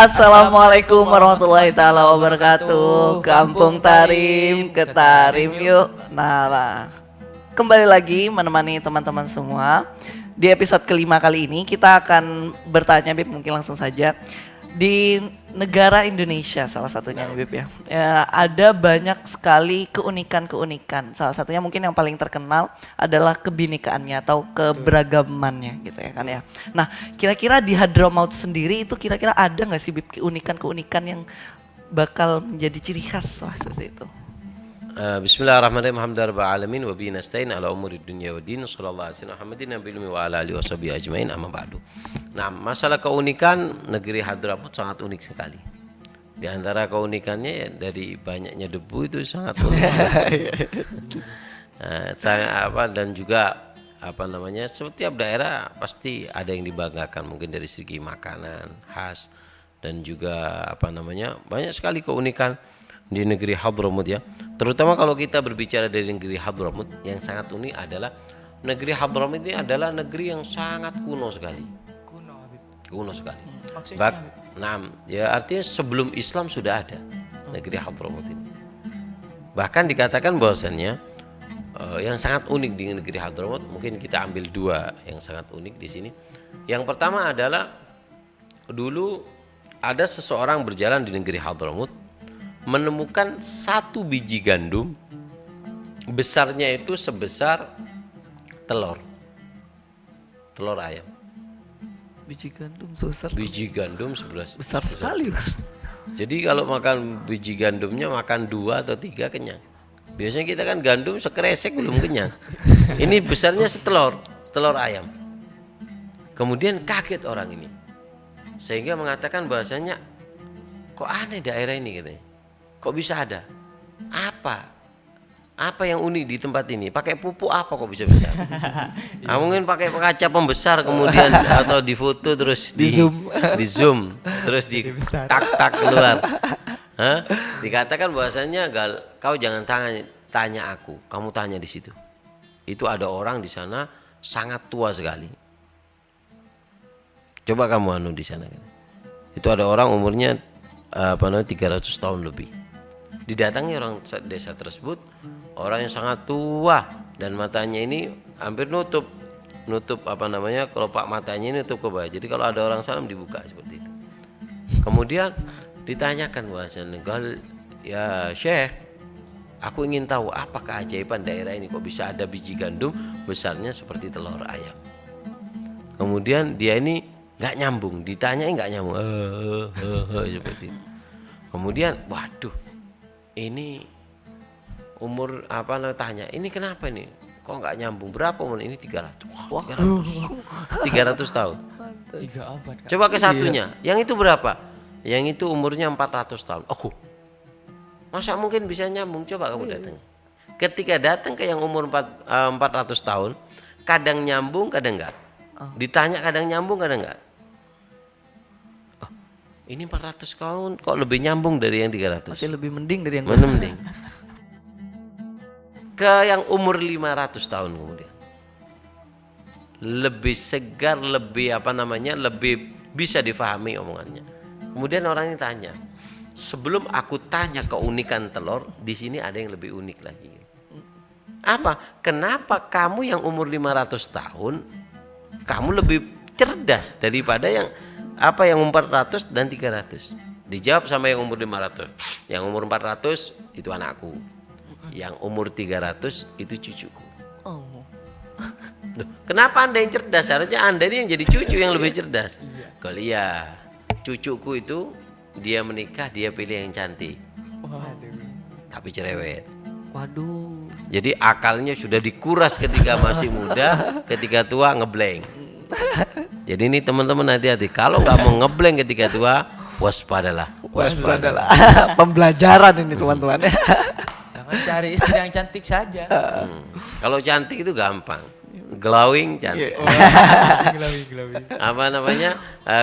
Assalamualaikum warahmatullahi taala wabarakatuh. Kampung Tarim ke Tarim yuk. Nah lah, kembali lagi menemani teman-teman semua. Di episode kelima kali ini kita akan bertanya, Bib, mungkin langsung saja. Di negara Indonesia salah satunya nih, Bib, ya, ada banyak sekali keunikan-keunikan. Salah satunya mungkin yang paling terkenal adalah kebinekaannya atau keberagamannya gitu ya kan ya. Nah, kira-kira di Hadramaut sendiri itu kira-kira ada nggak sih, Bib, keunikan-keunikan yang bakal menjadi ciri khas lah seperti itu? Bismillahirrahmanirrahim. Alhamdulillah alamin wa bihi nasta'in ala umuri dunya waddin. Sallallahu alaihi wasallam Muhammadin nabiyil ummi wa ala alihi washabihi ajmain, amma ba'du. Nah, masalah keunikan negeri Hadramaut sangat unik sekali. Di antara keunikannya ya, dari banyaknya debu itu sangat unik. Dan juga setiap daerah pasti ada yang dibanggakan, mungkin dari segi makanan khas dan juga banyak sekali keunikan di negeri Hadramaut ya. Terutama kalau kita berbicara dari negeri Hadramaut, yang sangat unik adalah negeri Hadramaut ini adalah negeri yang sangat kuno sekali. Kuno sekali. Ya artinya sebelum Islam sudah ada negeri Hadramaut ini. Bahkan dikatakan bahwasannya yang sangat unik di negeri Hadramaut, mungkin kita ambil dua yang sangat unik di sini. Yang pertama adalah dulu ada seseorang berjalan di negeri Hadramaut, menemukan satu biji gandum, besarnya itu sebesar telur ayam. Biji gandum sebesar. Biji gandum Besar sekali. Jadi kalau makan biji gandumnya makan 2 atau 3 kenyang. Biasanya kita kan gandum sekresek belum kenyang. Ini besarnya telur ayam. Kemudian kaget orang ini, sehingga mengatakan bahasanya, kok aneh daerah ini katanya. Kok bisa ada? Apa yang unik di tempat ini? Pakai pupuk apa kok bisa besar? Mungkin pakai kaca pembesar kemudian atau difoto terus di zoom terus di tak keluar. Dikatakan bahwasanya kau jangan tanya aku, kamu tanya di situ. Itu ada orang di sana sangat tua sekali. Coba kamu di sana. Itu ada orang umurnya 300 tahun lebih. Didatangi orang desa tersebut, orang yang sangat tua dan matanya ini hampir nutup kelopak matanya ini nutup ke bawah. Jadi kalau ada orang salam dibuka seperti itu. Kemudian ditanyakan bahasanya, ya Syekh, aku ingin tahu apa keajaiban daerah ini, kok bisa ada biji gandum besarnya seperti telur ayam. Kemudian dia ini nggak nyambung, ditanyai nggak nyambung, seperti itu. Kemudian, waduh, ini umur tanya, ini kenapa ini? Kok nggak nyambung? Berapa umur ini? 300. Wah, 300 tahun. 3 abad. Coba ke satunya. Yang itu berapa? Yang itu umurnya 400 tahun. Oh, masa mungkin bisa nyambung? Coba kamu datang. Ketika datang ke yang umur 400 tahun, kadang nyambung, kadang enggak. Ditanya kadang nyambung, kadang enggak. Ini 400 tahun kok lebih nyambung dari yang 300. Masih lebih mending dari yang mending. Ke yang umur 500 tahun kemudian. Lebih segar, lebih lebih bisa difahami omongannya. Kemudian orang ini tanya, sebelum aku tanya keunikan telur, di sini ada yang lebih unik lagi. Apa? Kenapa kamu yang umur 500 tahun, kamu lebih cerdas daripada yang 400 dan 300? Dijawab sama yang umur 500. Yang umur 400 itu anakku. Yang umur 300 itu cucuku. Oh. Loh, kenapa Anda yang cerdas? Harusnya Anda ini yang jadi cucu yang lebih cerdas. Kalau iya, cucuku itu dia menikah, dia pilih yang cantik. Waduh. Tapi cerewet. Waduh. Jadi akalnya sudah dikuras ketika masih muda, ketika tua ngeblank. Jadi ini teman-teman hati-hati, kalau nggak mau ngeblank ketika tua, waspadalah. Pembelajaran ini teman-teman. Jangan cari istri yang cantik saja. Kalau cantik itu gampang, glowing cantik. Glowing.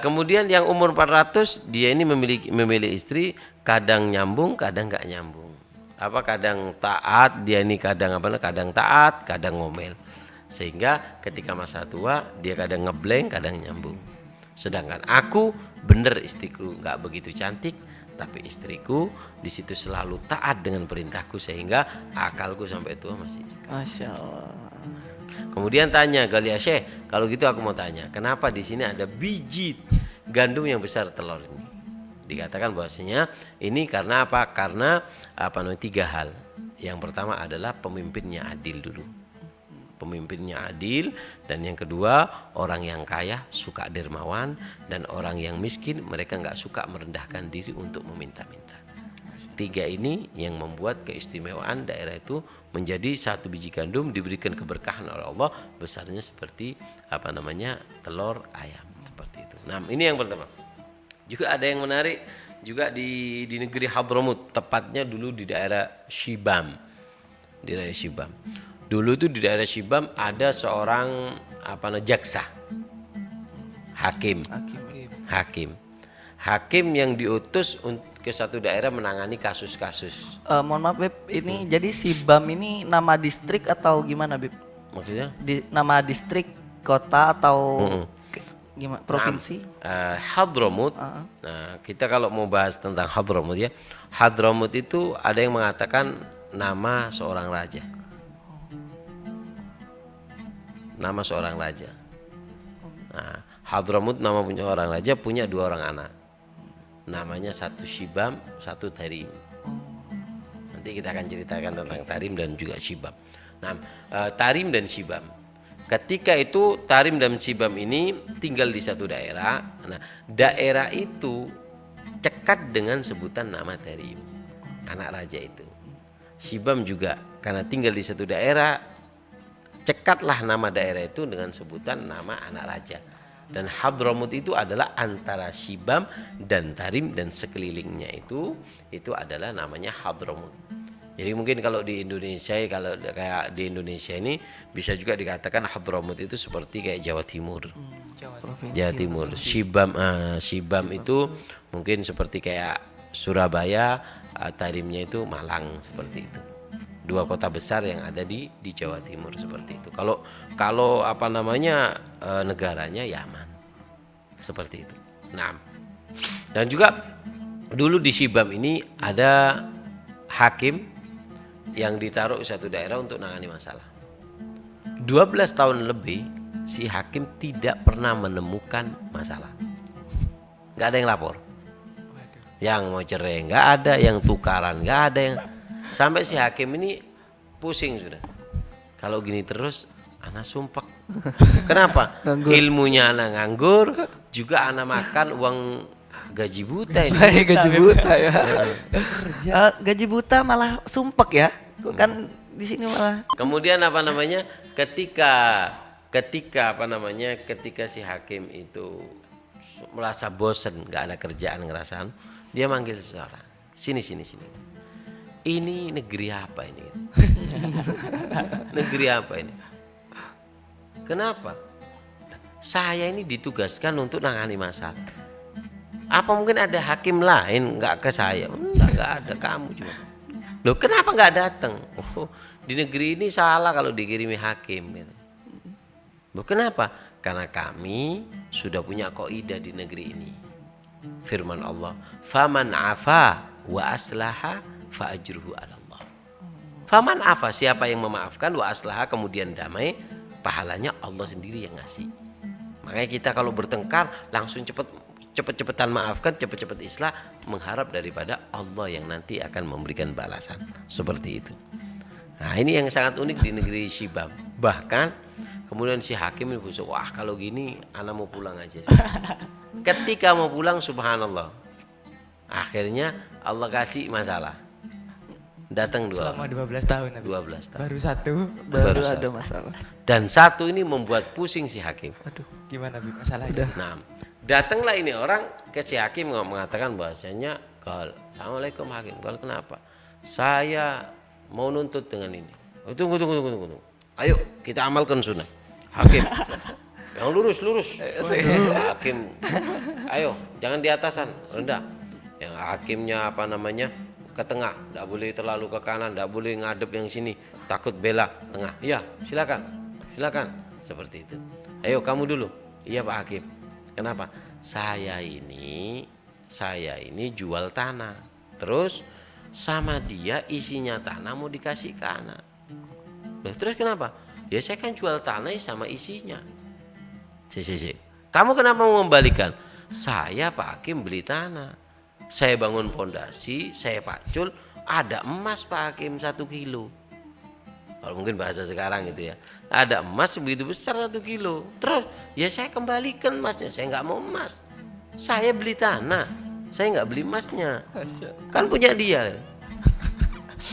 Kemudian yang umur 400 dia ini memilih istri, kadang nyambung, kadang nggak nyambung. Kadang taat, dia ini kadang taat, kadang ngomel. Sehingga ketika masa tua dia kadang ngeblank, kadang nyambung. Sedangkan aku bener istriku nggak begitu cantik, tapi istriku di situ selalu taat dengan perintahku sehingga akalku sampai tua masih cekap. Masya Allah. Kemudian tanya Galia Syekh, kalau gitu aku mau tanya, kenapa di sini ada biji gandum yang besar telur ini? Dikatakan bahwasanya ini karena apa? Karena tiga hal. Yang pertama adalah pemimpinnya adil dulu. Pemimpinnya adil, dan yang kedua orang yang kaya suka dermawan, dan orang yang miskin mereka nggak suka merendahkan diri untuk meminta-minta. Tiga ini yang membuat keistimewaan daerah itu menjadi satu biji gandum diberikan keberkahan oleh Allah besarnya seperti telur ayam seperti itu. Nah, ini yang pertama. Juga ada yang menarik juga di negeri Hadramut, tepatnya dulu di daerah Shibam. Di daerah Shibam. Dulu itu di daerah Shibam ada seorang jaksa. Hakim yang diutus ke satu daerah menangani kasus-kasus. Mohon maaf Beb, ini jadi Shibam ini nama distrik atau gimana Beb? Maksudnya? Nama distrik, kota atau gimana? Provinsi? Hadramut. Nah, kita kalau mau bahas tentang Hadramut ya, Hadramut itu ada yang mengatakan nama seorang raja. Nama seorang raja. Nah, Hadramut nama punya orang raja, punya dua orang anak. Namanya satu Shibam, satu Tarim. Nanti kita akan ceritakan tentang Tarim dan juga Shibam. Nah, Tarim dan Shibam. Ketika itu Tarim dan Shibam ini tinggal di satu daerah. Nah, daerah itu cekat dengan sebutan nama Tarim, anak raja itu. Shibam juga karena tinggal di satu daerah, cekatlah nama daerah itu dengan sebutan nama anak raja. Dan Hadramut itu adalah antara Shibam dan Tarim, dan sekelilingnya itu adalah namanya Hadramut. Jadi mungkin kalau di Indonesia, kalau kayak di Indonesia ini bisa juga dikatakan Hadramut itu seperti kayak Jawa Timur. Jawa Timur. Shibam itu mungkin seperti kayak Surabaya, Tarimnya itu Malang, seperti itu. Dua kota besar yang ada di Jawa Timur seperti itu. Kalau negaranya Yaman, seperti itu. Nah, dan juga dulu di Shibam ini ada hakim yang ditaruh satu daerah untuk menangani masalah. 12 tahun lebih si hakim tidak pernah menemukan masalah. Nggak ada yang lapor. Yang mau cerai nggak ada, yang tukaran nggak ada, yang sampai si hakim ini pusing sudah. Kalau gini terus anak sumpah. Kenapa? Ilmunya anak nganggur, juga anak makan uang gaji buta ini. Gaji buta ya. Gaji buta malah sumpek ya. Kan di sini malah. Kemudian ketika si hakim itu merasa bosan, nggak ada kerjaan, ngerasain, dia manggil seseorang. Sini. Ini negeri apa ini? Negeri apa ini? Kenapa? Saya ini ditugaskan untuk nangani masalah. Apa mungkin ada hakim lain nggak ke saya? Nggak ada, kamu juga. Loh, kenapa nggak datang? Oh, di negeri ini salah kalau dikirimi hakim. Loh, kenapa? Karena kami sudah punya kaidah di negeri ini. Firman Allah, faman afa wa aslaha fa ajruhu 'ala Allah. Faman afa, siapa yang memaafkan, wa aslaha kemudian damai, pahalanya Allah sendiri yang ngasih. Makanya kita kalau bertengkar langsung cepet-cepetan maafkan, cepet-cepet islah, mengharap daripada Allah yang nanti akan memberikan balasan. Seperti itu. Nah, ini yang sangat unik di negeri Shibam. Bahkan kemudian si hakim ini busuk, wah kalau gini anak mau pulang aja. Ketika mau pulang, subhanallah, akhirnya Allah kasih masalah. Datang selama 12 tahun. 12 tahun. Baru ada masalah. Dan satu ini membuat pusing si hakim. Aduh, gimana Bi masalahnya? Nah, datanglah ini orang ke si hakim mengatakan bahasanya, assalamualaikum hakim. Kalau kenapa? Saya mau nuntut dengan ini. Oh, tunggu. Ayo kita amalkan sunnah. Hakim, yang lurus. Hakim, ayo jangan di atasan, rendah. Yang hakimnya ke tengah, tidak boleh terlalu ke kanan, tidak boleh ngadep yang sini, takut bela tengah. Iya, silakan, seperti itu. Ayo kamu dulu. Iya Pak Hakim. Kenapa? saya ini jual tanah. Terus sama dia isinya tanah mau dikasih ke anak. Loh, terus kenapa? Ya saya kan jual tanah sama isinya. Kamu kenapa mau membalikan? Saya Pak Hakim beli tanah. Saya bangun pondasi, saya pacul, ada emas Pak Hakim 1 kilo. Kalau mungkin bahasa sekarang gitu ya. Ada emas begitu besar 1 kilo. Terus ya saya kembalikan emasnya. Saya nggak mau emas. Saya beli tanah. Saya nggak beli emasnya. Kan punya dia.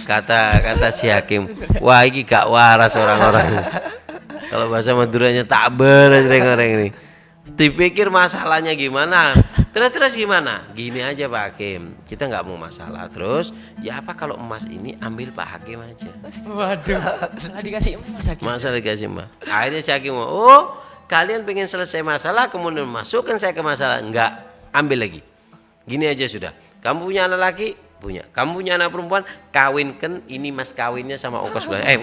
Kata si Hakim, wah ini gak waras orang-orang. Kalau bahasa Maduranya tak beres orang ini. Dipikir masalahnya gimana? Terus gimana? Gini aja Pak Hakim, kita nggak mau masalah. Terus ya apa kalau emas ini ambil Pak Hakim aja. Waduh, masalah dikasih emas Hakim. Masalah dikasih emas. Akhirnya si Hakim, oh kalian pengen selesai masalah kemudian masukkan saya ke masalah. Enggak, ambil lagi. Gini aja sudah. Kamu punya anak laki? Punya. Kamu punya anak perempuan? Kawinkan, ini mas kawinnya sama ongkos belajar.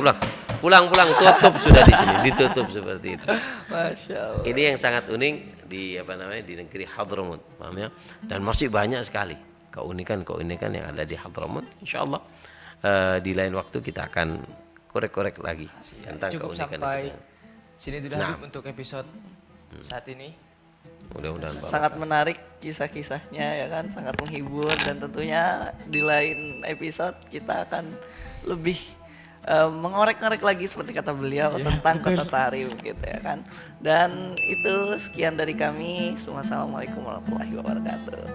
Pulang, tutup sudah di sini, ditutup seperti itu. Masya Allah. Ini yang sangat unik di di negeri Hadramut, paham ya? Dan masih banyak sekali keunikan yang ada di Hadramut. Insyaallah di lain waktu kita akan korek-korek lagi tentang Cukup keunikan sampai itu. sini dulu Habib untuk episode saat ini. Mudah-mudahan Pak. Sangat menarik kisah-kisahnya ya kan, sangat menghibur, dan tentunya di lain episode kita akan lebih mengorek-ngorek lagi seperti kata beliau tentang Kota Tarim gitu ya kan. Dan itu sekian dari kami. Assalamualaikum warahmatullahi wabarakatuh.